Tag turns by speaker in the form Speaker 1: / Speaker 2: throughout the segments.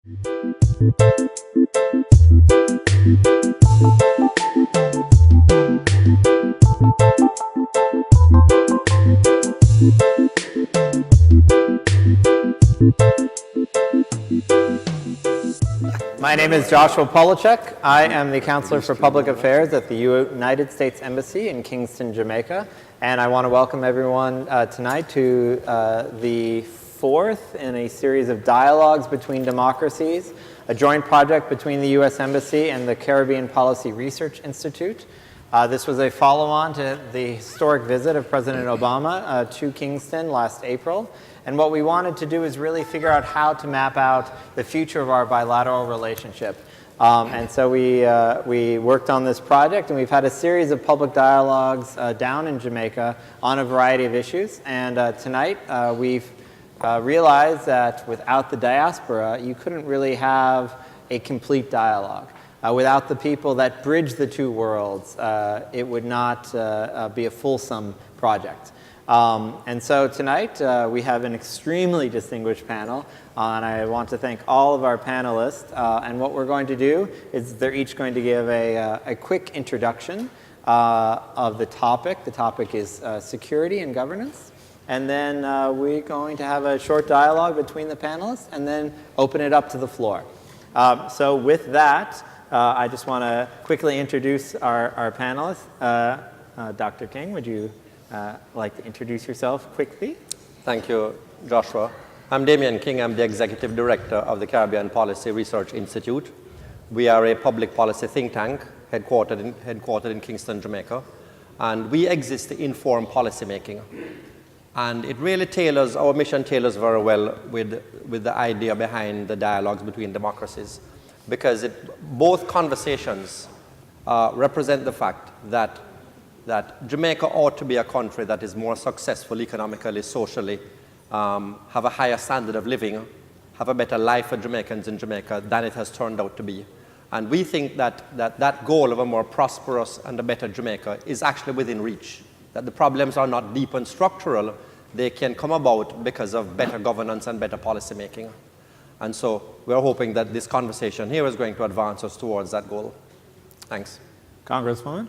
Speaker 1: My name is Joshua Polachek. I am the Counselor for Public Affairs at the United States Embassy in Kingston, Jamaica. And I want to welcome everyone tonight to the fourth in a series of dialogues between democracies, a joint project between the U.S. Embassy and the Caribbean Policy Research Institute. This was a follow-on to the historic visit of President Obama to Kingston last April. And what we wanted to do is really figure out how to map out the future of our bilateral relationship. And so we worked on this project, and we've had a series of public dialogues down in Jamaica on a variety of issues. And tonight we've realized that without the diaspora, you couldn't really have a complete dialogue. Without the people that bridge the two worlds, it would not be a fulsome project. And so tonight we have an extremely distinguished panel, and I want to thank all of our panelists. And what we're going to do is they're each going to give a quick introduction of the topic. The topic is security and governance. And then we're going to have a short dialogue between the panelists and then open it up to the floor. So with that, I just want to quickly introduce our panelists. Dr. King, would you like to introduce yourself quickly?
Speaker 2: Thank you, Joshua. I'm Damian King. I'm the Executive Director of the Caribbean Policy Research Institute. We are a public policy think tank headquartered in Kingston, Jamaica. And we exist to inform policymaking. And it really tailors, our mission tailors very well with the idea behind the dialogues between democracies. Because both conversations represent the fact that Jamaica ought to be a country that is more successful economically, socially, have a higher standard of living, have a better life for Jamaicans in Jamaica than it has turned out to be. And we think that goal of a more prosperous and a better Jamaica is actually within reach, that the problems are not deep and structural, they can come about because of better governance and better policy making. And so we're hoping that this conversation here is going to advance us towards that goal. Thanks.
Speaker 1: Congresswoman?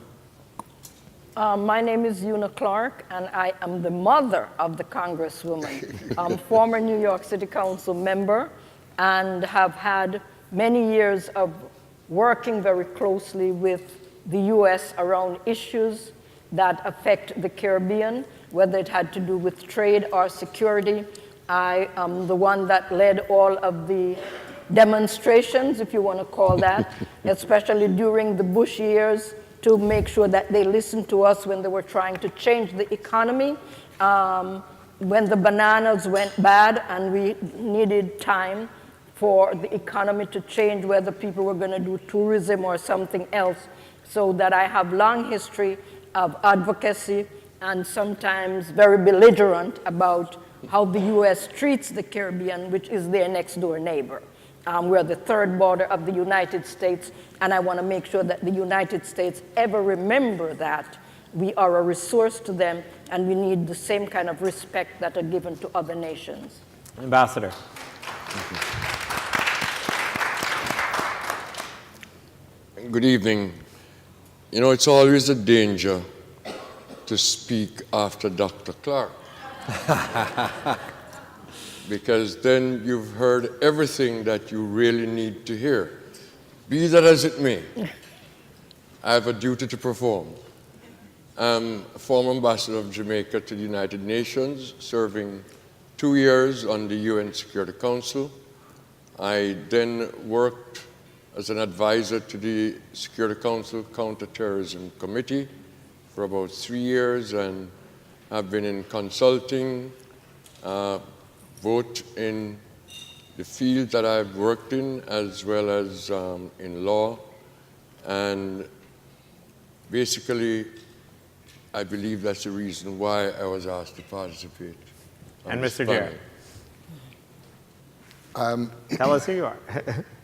Speaker 3: My name is Una Clark, and I am the mother of the Congresswoman. I'm former New York City Council member and have had many years of working very closely with the U.S. around issues that affect the Caribbean, whether it had to do with trade or security. I am the one that led all of the demonstrations, if you want to call that, especially during the Bush years, to make sure that they listened to us when they were trying to change the economy, when the bananas went bad and we needed time for the economy to change, whether people were going to do tourism or something else. So that I have long history of advocacy and sometimes very belligerent about how the U.S. treats the Caribbean, which is their next door neighbor. We're the third border of the United States, and I want to make sure that the United States ever remember that we are a resource to them, and we need the same kind of respect that are given to other nations.
Speaker 1: Ambassador.
Speaker 4: Good evening. You know, it's always a danger to speak after Dr. Clark. Because then you've heard everything that you really need to hear. Be that as it may, I have a duty to perform. I'm a former ambassador of Jamaica to the United Nations, serving 2 years on the UN Security Council. I then worked as an advisor to the Security Council Counterterrorism Committee for about 3 years, and I've been in consulting, both in the field that I've worked in as well as in law. And basically, I believe that's the reason why I was asked to participate.
Speaker 1: And Mr. Jarrett. Tell us who you are.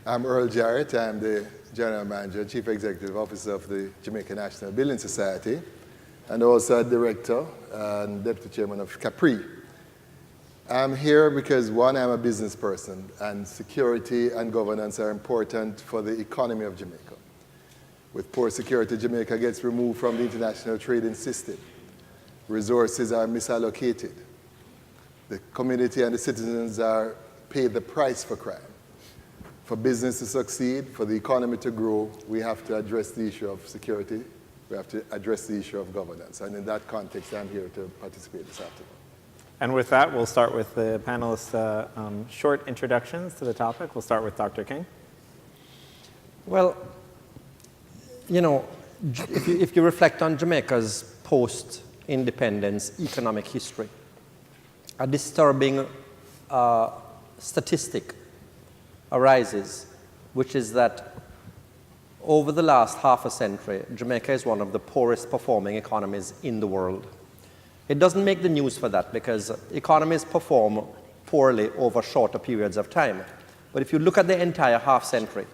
Speaker 5: I'm Earl Jarrett. I'm the General Manager, Chief Executive Officer of the Jamaica National Building Society, and also a Director and Deputy Chairman of Capri. I'm here because, one, I'm a business person, and security and governance are important for the economy of Jamaica. With poor security, Jamaica gets removed from the international trading system. Resources are misallocated. The community and the citizens are paid the price for crime. For business to succeed, for the economy to grow, we have to address the issue of security. We have to address the issue of governance. And in that context, I'm here to participate this afternoon.
Speaker 1: And with that, we'll start with the panelists' short introductions to the topic. We'll start with Dr. King.
Speaker 2: Well, you know, if you reflect on Jamaica's post-independence economic history, a disturbing statistic arises, which is that over the last half a century, Jamaica is one of the poorest performing economies in the world. It doesn't make the news for that because economies perform poorly over shorter periods of time. But if you look at the entire half century,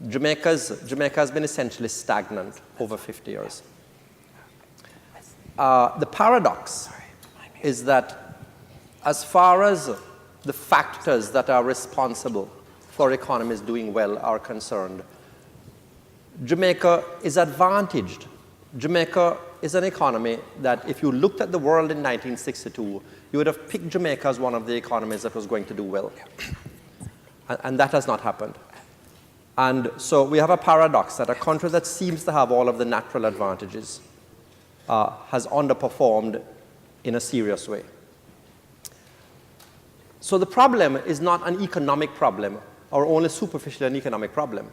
Speaker 2: Jamaica has been essentially stagnant over 50 years. The paradox is that as far as the factors that are responsible for economies doing well are concerned, Jamaica is advantaged. Jamaica is an economy that if you looked at the world in 1962, you would have picked Jamaica as one of the economies that was going to do well. And that has not happened. And so we have a paradox that a country that seems to have all of the natural advantages has underperformed in a serious way. So the problem is not an economic problem or only superficially an economic problem.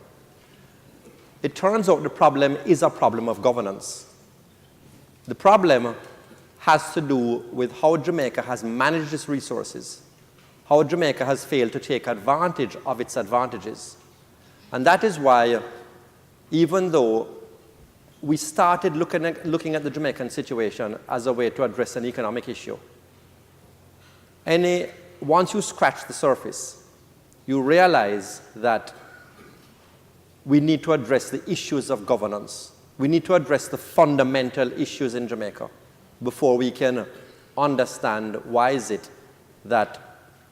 Speaker 2: It turns out the problem is a problem of governance. The problem has to do with how Jamaica has managed its resources, how Jamaica has failed to take advantage of its advantages. And that is why, even though we started looking at the Jamaican situation as a way to address an economic issue, once you scratch the surface, you realize that we need to address the issues of governance. We need to address the fundamental issues in Jamaica before we can understand why is it that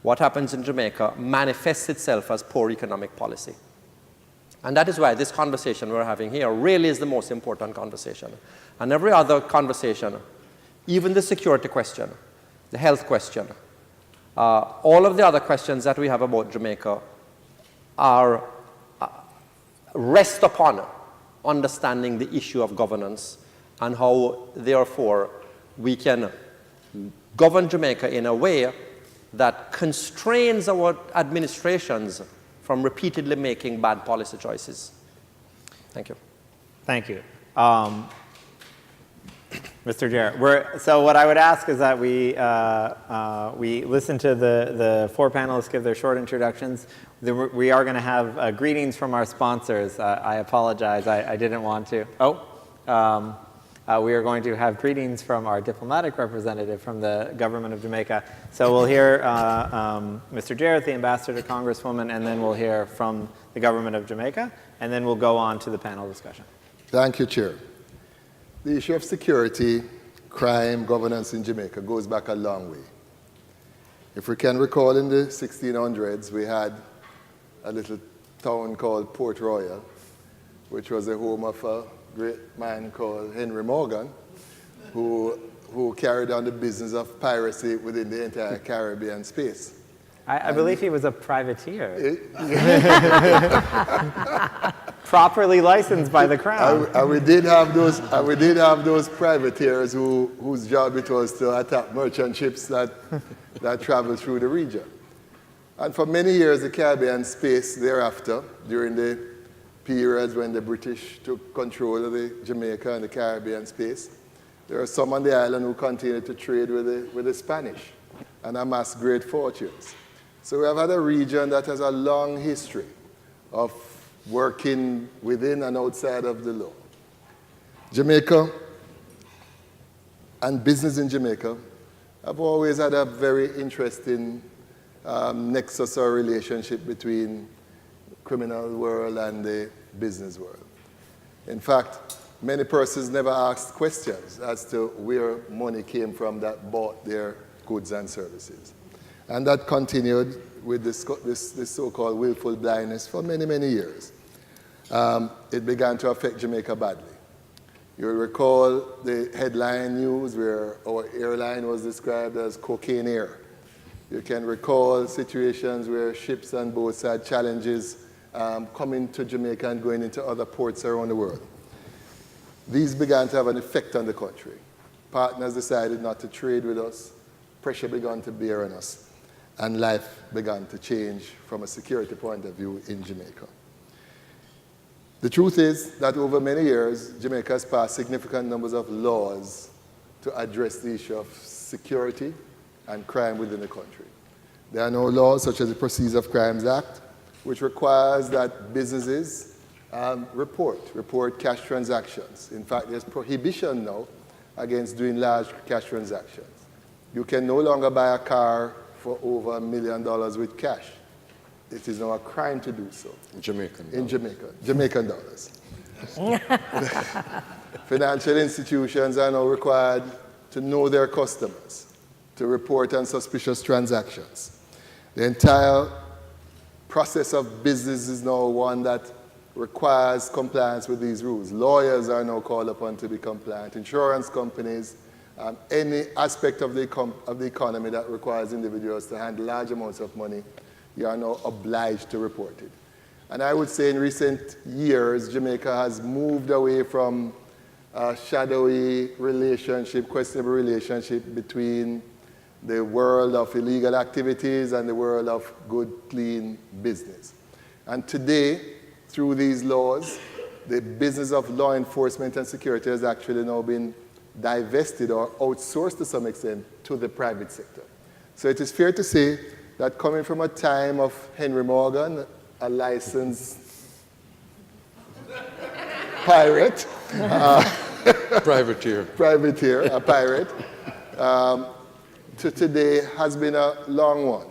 Speaker 2: what happens in Jamaica manifests itself as poor economic policy. And that is why this conversation we're having here really is the most important conversation. And every other conversation, even the security question, the health question, all of the other questions that we have about Jamaica rest upon understanding the issue of governance and how, therefore, we can govern Jamaica in a way that constrains our administrations from repeatedly making bad policy choices. Thank you.
Speaker 1: Thank you. Mr. Jarrett, so what I would ask is that we listen to the four panelists give their short introductions. We are going to have greetings from our sponsors. I apologize, I didn't want to. We are going to have greetings from our diplomatic representative from the government of Jamaica. So we'll hear Mr. Jarrett, the ambassador to Congresswoman, and then we'll hear from the government of Jamaica, and then we'll go on to the panel discussion.
Speaker 5: Thank you, Chair. The issue of security, crime, governance in Jamaica goes back a long way. If we can recall, in the 1600s, we had a little town called Port Royal, which was the home of a great man called Henry Morgan, who carried on the business of piracy within the entire Caribbean space.
Speaker 1: I believe he was a privateer. Properly licensed by the Crown.
Speaker 5: And we did have those privateers whose job it was to attack merchant ships that traveled through the region. And for many years, the Caribbean space thereafter, during the periods when the British took control of the Jamaica and the Caribbean space, there are some on the island who continued to trade with the Spanish and amass great fortunes. So we have had a region that has a long history of working within and outside of the law. Jamaica and business in Jamaica have always had a very interesting nexus or relationship between the criminal world and the business world. In fact, many persons never asked questions as to where money came from that bought their goods and services. And that continued with this so-called willful blindness for many, many years. It began to affect Jamaica badly. You'll recall the headline news where our airline was described as cocaine air. You can recall situations where ships and boats had challenges coming to Jamaica and going into other ports around the world. These began to have an effect on the country. Partners decided not to trade with us. Pressure began to bear on us. And life began to change from a security point of view in Jamaica. The truth is that over many years, Jamaica has passed significant numbers of laws to address the issue of security and crime within the country. There are no laws such as the Proceeds of Crimes Act, which requires that businesses report cash transactions. In fact, there's prohibition now against doing large cash transactions. You can no longer buy a car for over $1 million with cash. It is now a crime to do so. Jamaican dollars. Financial institutions are now required to know their customers, to report on suspicious transactions. The entire process of business is now one that requires compliance with these rules. Lawyers are now called upon to be compliant. Insurance companies, any aspect of the economy that requires individuals to handle large amounts of money, you are now obliged to report it. And I would say in recent years, Jamaica has moved away from a shadowy relationship, questionable relationship between the world of illegal activities and the world of good, clean business. And today, through these laws, the business of law enforcement and security has actually now been divested or outsourced to some extent to the private sector. So it is fair to say that coming from a time of Henry Morgan, a licensed pirate, privateer, a pirate, to today has been a long one.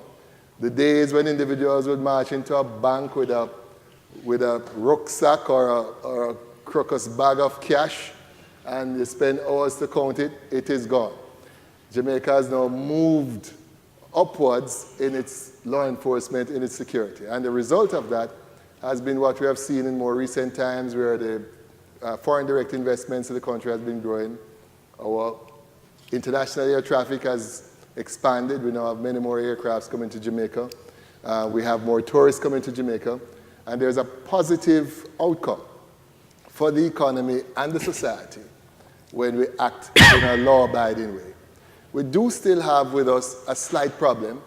Speaker 5: The days when individuals would march into a bank with a rucksack or a crocus bag of cash and you spend hours to count it, it is gone. Jamaica has now moved upwards in its law enforcement, in its security. And the result of that has been what we have seen in more recent times where the foreign direct investments in the country has been growing. Our international air traffic has expanded. We now have many more aircrafts coming to Jamaica. We have more tourists coming to Jamaica. And there's a positive outcome for the economy and the society when we act in a law-abiding way. We do still have with us a slight problem,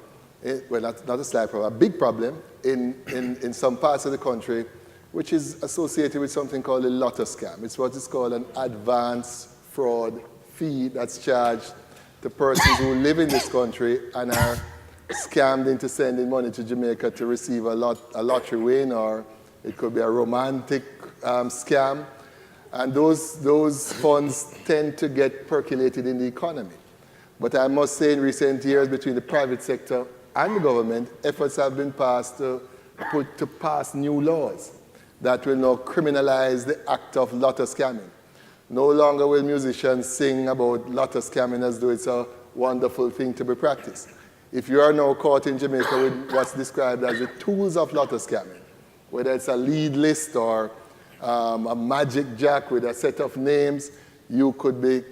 Speaker 5: well, not a slight problem, a big problem in some parts of the country, which is associated with something called a lotto scam. It's what is called an advance fraud fee that's charged to persons who live in this country and are scammed into sending money to Jamaica to receive a lottery win, or it could be a romantic scam. And those funds tend to get percolated in the economy. But I must say in recent years, between the private sector and the government, efforts have been passed to pass new laws that will now criminalize the act of lotto scamming. No longer will musicians sing about lotto scamming as though it's a wonderful thing to be practiced. If you are now caught in Jamaica with what's described as the tools of lotto scamming, whether it's a lead list or a magic jack with a set of names, you could be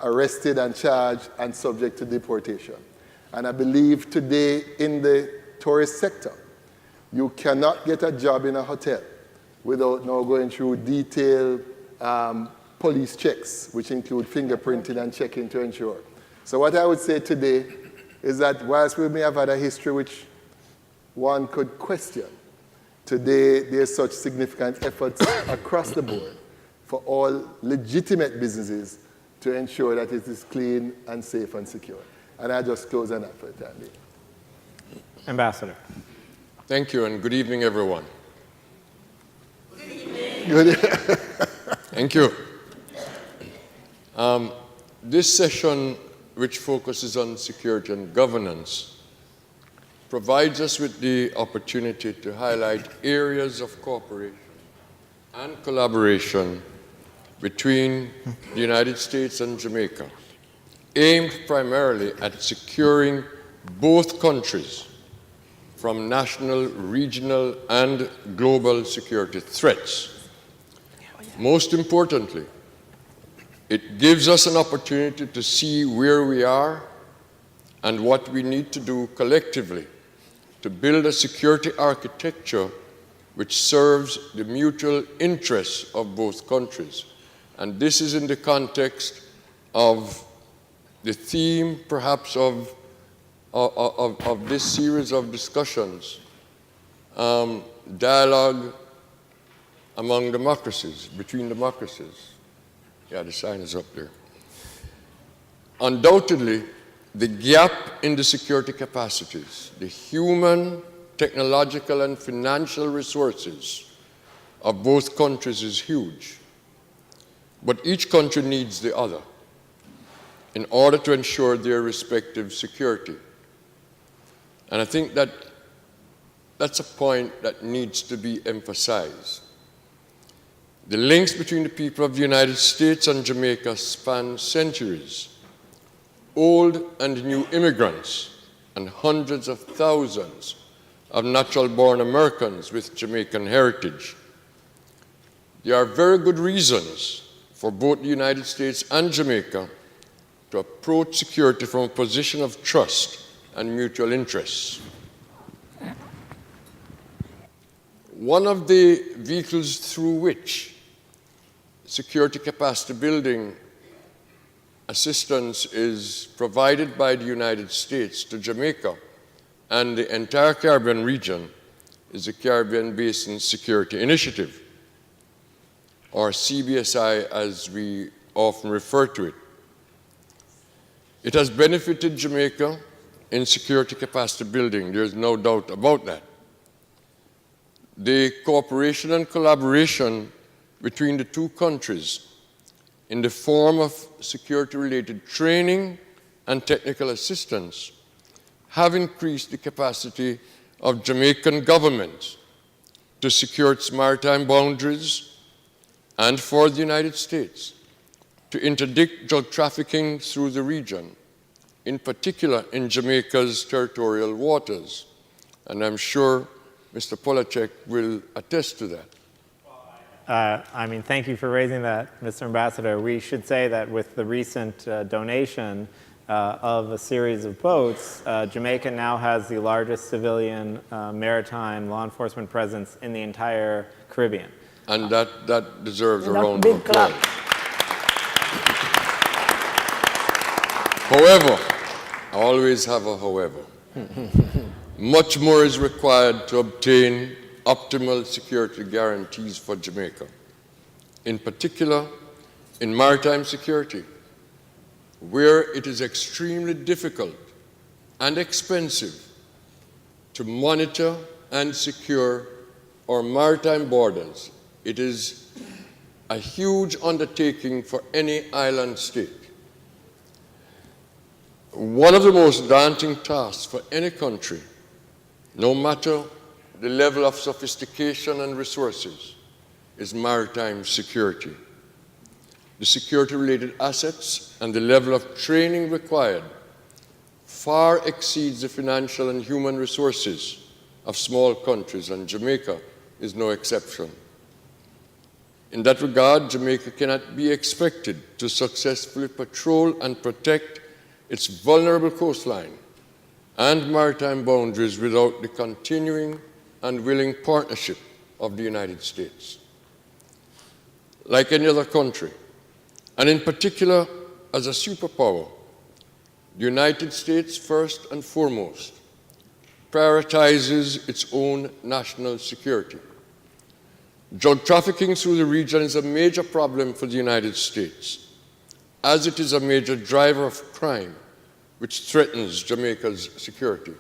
Speaker 5: arrested and charged and subject to deportation. And I believe today in the tourist sector, you cannot get a job in a hotel without now going through detailed police checks, which include fingerprinting and checking to ensure. So what I would say today is that whilst we may have had a history which one could question, today there's such significant efforts across the board for all legitimate businesses to ensure that it is clean and safe and secure. And I just close on that for the time being.
Speaker 1: Ambassador.
Speaker 4: Thank you, and good evening, everyone.
Speaker 5: Good evening.
Speaker 4: Thank you. This session, which focuses on security and governance, provides us with the opportunity to highlight areas of cooperation and collaboration between the United States and Jamaica aimed primarily at securing both countries from national, regional, and global security threats. Most importantly, it gives us an opportunity to see where we are and what we need to do collectively to build a security architecture which serves the mutual interests of both countries. And this is in the context of the theme, perhaps, of this series of discussions, dialogue among democracies, between democracies. Yeah, the sign is up there. Undoubtedly, the gap in the security capacities, the human, technological, and financial resources of both countries is huge. But each country needs the other in order to ensure their respective security. And I think that that's a point that needs to be emphasized. The links between the people of the United States and Jamaica span centuries. Old and new immigrants and hundreds of thousands of natural-born Americans with Jamaican heritage. There are very good reasons for both the United States and Jamaica to approach security from a position of trust and mutual interests. One of the vehicles through which security capacity building assistance is provided by the United States to Jamaica and the entire Caribbean region is the Caribbean Basin Security Initiative, or CBSI as we often refer to it. It has benefited Jamaica in security capacity building, there's no doubt about that. The cooperation and collaboration between the two countries in the form of security-related training and technical assistance have increased the capacity of Jamaican government to secure its maritime boundaries and for the United States to interdict drug trafficking through the region, in particular in Jamaica's territorial waters. And I'm sure Mr. Polacek will attest to that.
Speaker 1: Thank you for raising that, Mr. Ambassador. We should say that with the recent donation of a series of boats, Jamaica now has the largest civilian maritime law enforcement presence in the entire Caribbean.
Speaker 4: And that deserves a round
Speaker 3: big
Speaker 4: of applause.
Speaker 3: clap.
Speaker 4: However, I always have a however. Much more is required to obtain optimal security guarantees for Jamaica, in particular in maritime security, where it is extremely difficult and expensive to monitor and secure our maritime borders. It is a huge undertaking for any island state. One of the most daunting tasks for any country, no matter the level of sophistication and resources, is maritime security. The security-related assets and the level of training required far exceeds the financial and human resources of small countries, and Jamaica is no exception. In that regard, Jamaica cannot be expected to successfully patrol and protect its vulnerable coastline and maritime boundaries without the continuing and willing partnership of the United States. Like any other country, and in particular as a superpower, the United States first and foremost prioritizes its own national security. Drug trafficking through the region is a major problem for the United States, as it is a major driver of crime which threatens Jamaica's security.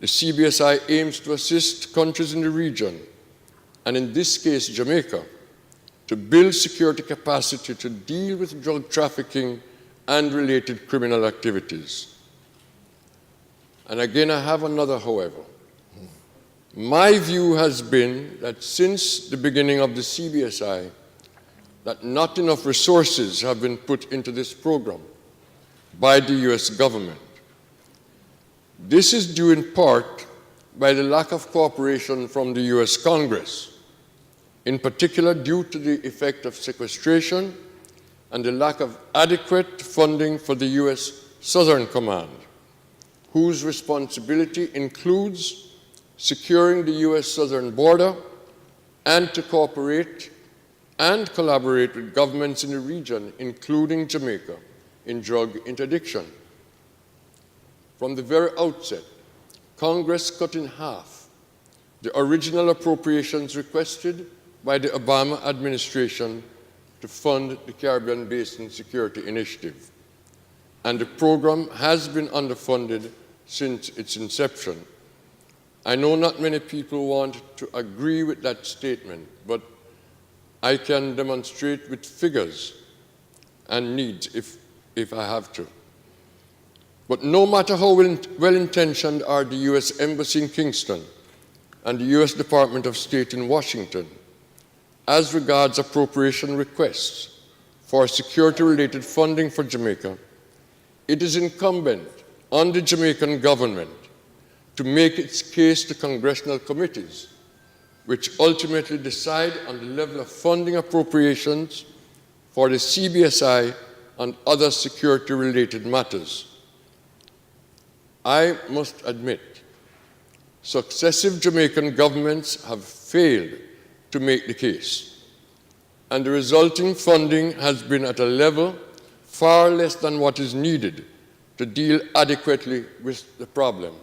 Speaker 4: The CBSI aims to assist countries in the region, and in this case Jamaica, to build security capacity to deal with drug trafficking and related criminal activities. And again, I have another however. My view has been that since the beginning of the CBSI, that not enough resources have been put into this program. by the US government. This is due in part by the lack of cooperation from the US Congress, in particular due to the effect of sequestration and the lack of adequate funding for the US Southern Command, whose responsibility includes securing the US southern border and to cooperate and collaborate with governments in the region, including Jamaica, in drug interdiction. From the very outset, Congress cut in half the original appropriations requested by the Obama administration to fund the Caribbean Basin Security Initiative, and the program has been underfunded since its inception. I know not many people want to agree with that statement, but I can demonstrate with figures and needs if I have to. But no matter how well-intentioned are the US Embassy in Kingston and the US Department of State in Washington, as regards appropriation requests for security-related funding for Jamaica, it is incumbent on the Jamaican government to make its case to congressional committees, which ultimately decide on the level of funding appropriations for the CBSI and other security-related matters. I must admit, successive Jamaican governments have failed to make the case, and the resulting funding has been at a level far less than what is needed to deal adequately with the problem.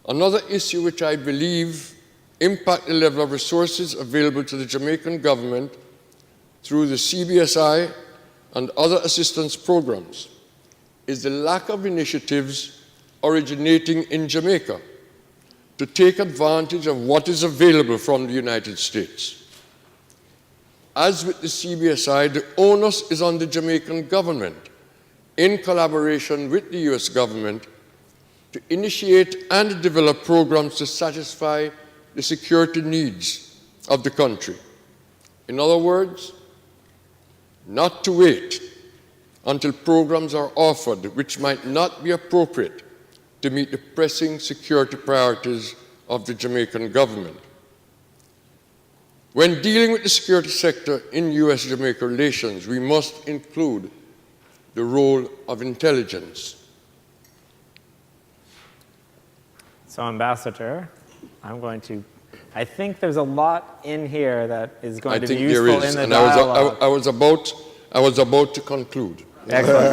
Speaker 4: Another issue which I believe impacts the level of resources available to the Jamaican government through the CBSI and other assistance programs is the lack of initiatives originating in Jamaica to take advantage of what is available from the United States. As with the CBSI, the onus is on the Jamaican government, in collaboration with the US government, to initiate and develop programs to satisfy the security needs of the country. In other words, not to wait until programs are offered which might not be appropriate to meet the pressing security priorities of the Jamaican government. When dealing with the security sector in US-Jamaica relations, we must include the role of intelligence.
Speaker 1: So, Ambassador, I think there's a lot in here that is going to be useful in the dialogue.
Speaker 4: I was about to conclude.
Speaker 1: Excellent.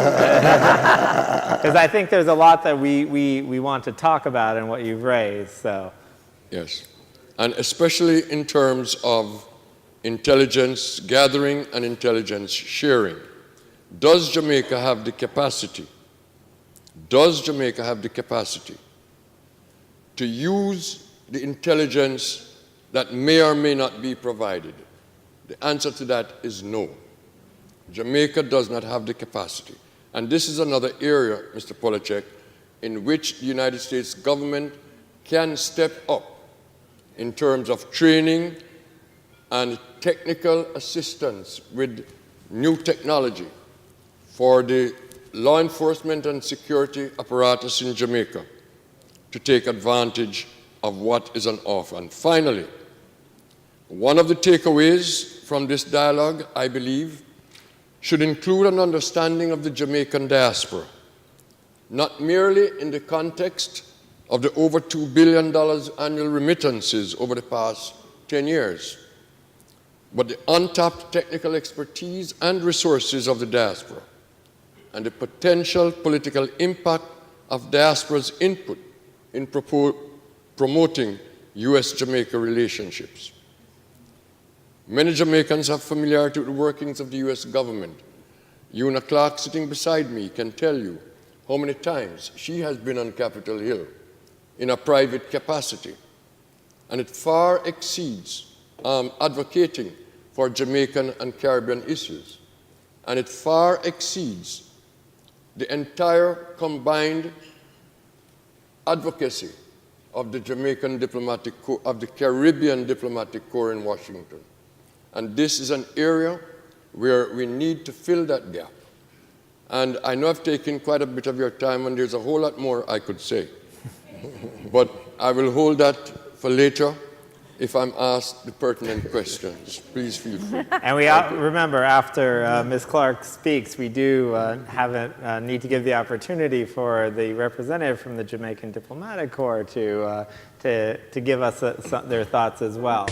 Speaker 1: Because I think there's a lot that we want to talk about in what you've raised. So.
Speaker 4: Yes, and especially in terms of intelligence gathering and intelligence sharing. Does Jamaica have the capacity? Does Jamaica have the capacity to use the intelligence that may or may not be provided? The answer to that is no. Jamaica does not have the capacity. And this is another area, Mr. Polachek, in which the United States government can step up in terms of training and technical assistance with new technology for the law enforcement and security apparatus in Jamaica to take advantage of what is on offer. And finally, one of the takeaways from this dialogue, I believe, should include an understanding of the Jamaican diaspora, not merely in the context of the over $2 billion annual remittances over the past 10 years, but the untapped technical expertise and resources of the diaspora, and the potential political impact of diaspora's input in promoting US-Jamaica relationships. Many Jamaicans have familiarity with the workings of the US government. Una Clark, sitting beside me, can tell you how many times she has been on Capitol Hill in a private capacity. And it far exceeds advocating for Jamaican and Caribbean issues. And it far exceeds the entire combined advocacy of the Jamaican Diplomatic Corps, of the Caribbean Diplomatic Corps in Washington. And this is an area where we need to fill that gap. And I know I've taken quite a bit of your time, and there's a whole lot more I could say. But I will hold that for later if I'm asked the pertinent questions. Please feel free.
Speaker 1: And we remember, after Ms. Clark speaks, we do need to give the opportunity for the representative from the Jamaican Diplomatic Corps to give us their thoughts as well.